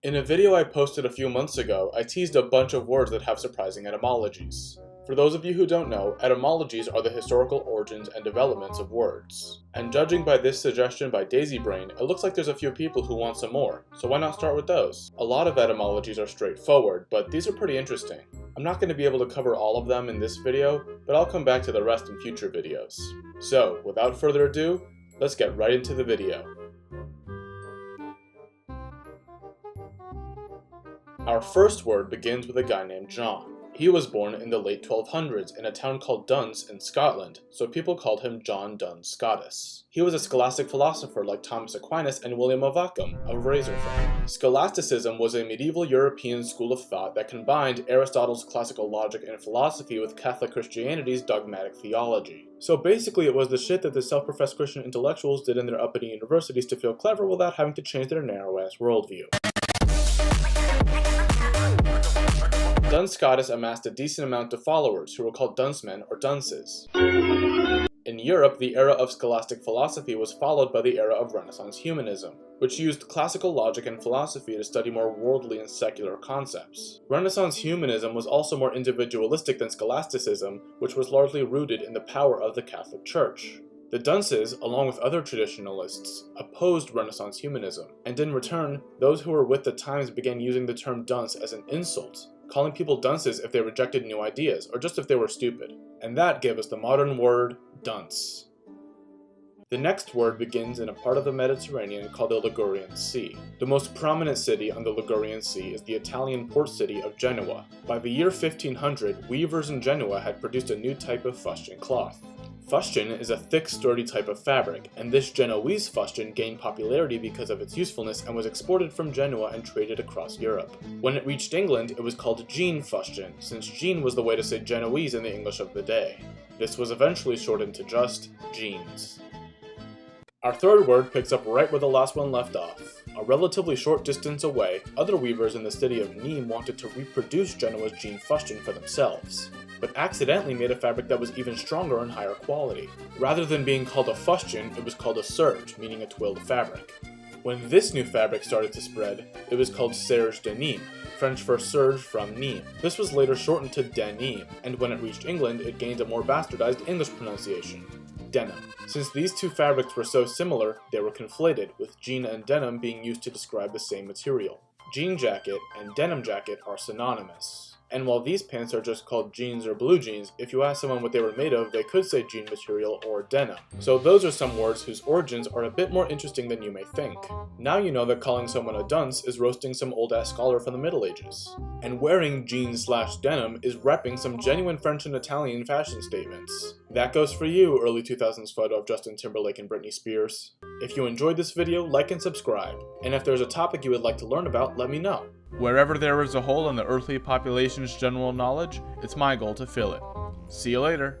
In a video I posted a few months ago, I teased a bunch of words that have surprising etymologies. For those of you who don't know, etymologies are the historical origins and developments of words. And judging by this suggestion by DaisyBrain, it looks like there's a few people who want some more, so why not start with those? A lot of etymologies are straightforward, but these are pretty interesting. I'm not going to be able to cover all of them in this video, but I'll come back to the rest in future videos. So, without further ado, let's get right into the video. Our first word begins with a guy named John. He was born in the late 1200s in a town called Duns in Scotland, so people called him John Duns Scotus. He was a scholastic philosopher like Thomas Aquinas and William of Ockham, of Razor fame. Scholasticism was a medieval European school of thought that combined Aristotle's classical logic and philosophy with Catholic Christianity's dogmatic theology. So basically it was the shit that the self-professed Christian intellectuals did in their uppity universities to feel clever without having to change their narrow-ass worldview. Duns Scotus amassed a decent amount of followers, who were called duncemen or dunces. In Europe, the era of scholastic philosophy was followed by the era of Renaissance humanism, which used classical logic and philosophy to study more worldly and secular concepts. Renaissance humanism was also more individualistic than scholasticism, which was largely rooted in the power of the Catholic Church. The dunces, along with other traditionalists, opposed Renaissance humanism, and in return, those who were with the times began using the term dunce as an insult, calling people dunces if they rejected new ideas, or just if they were stupid. And that gave us the modern word, dunce. The next word begins in a part of the Mediterranean called the Ligurian Sea. The most prominent city on the Ligurian Sea is the Italian port city of Genoa. By the year 1500, weavers in Genoa had produced a new type of fustian cloth. Fustian is a thick, sturdy type of fabric, and this Genoese fustian gained popularity because of its usefulness and was exported from Genoa and traded across Europe. When it reached England, it was called jean fustian, since jean was the way to say Genoese in the English of the day. This was eventually shortened to just jeans. Our third word picks up right where the last one left off. A relatively short distance away, other weavers in the city of Nîmes wanted to reproduce Genoa's jean fustian for themselves, but accidentally made a fabric that was even stronger and higher quality. Rather than being called a fustian, it was called a serge, meaning a twilled fabric. When this new fabric started to spread, it was called serge de Nîmes, French for serge from Nîmes. This was later shortened to denim, and when it reached England, it gained a more bastardized English pronunciation, denim. Since these two fabrics were so similar, they were conflated, with jean and denim being used to describe the same material. Jean jacket and denim jacket are synonymous. And while these pants are just called jeans or blue jeans, if you ask someone what they were made of, they could say jean material or denim. So those are some words whose origins are a bit more interesting than you may think. Now you know that calling someone a dunce is roasting some old-ass scholar from the Middle Ages. And wearing jeans/denim is repping some genuine French and Italian fashion statements. That goes for you, early 2000s photo of Justin Timberlake and Britney Spears. If you enjoyed this video, like and subscribe. And if there's a topic you would like to learn about, let me know. Wherever there is a hole in the earthly population's general knowledge, it's my goal to fill it. See you later.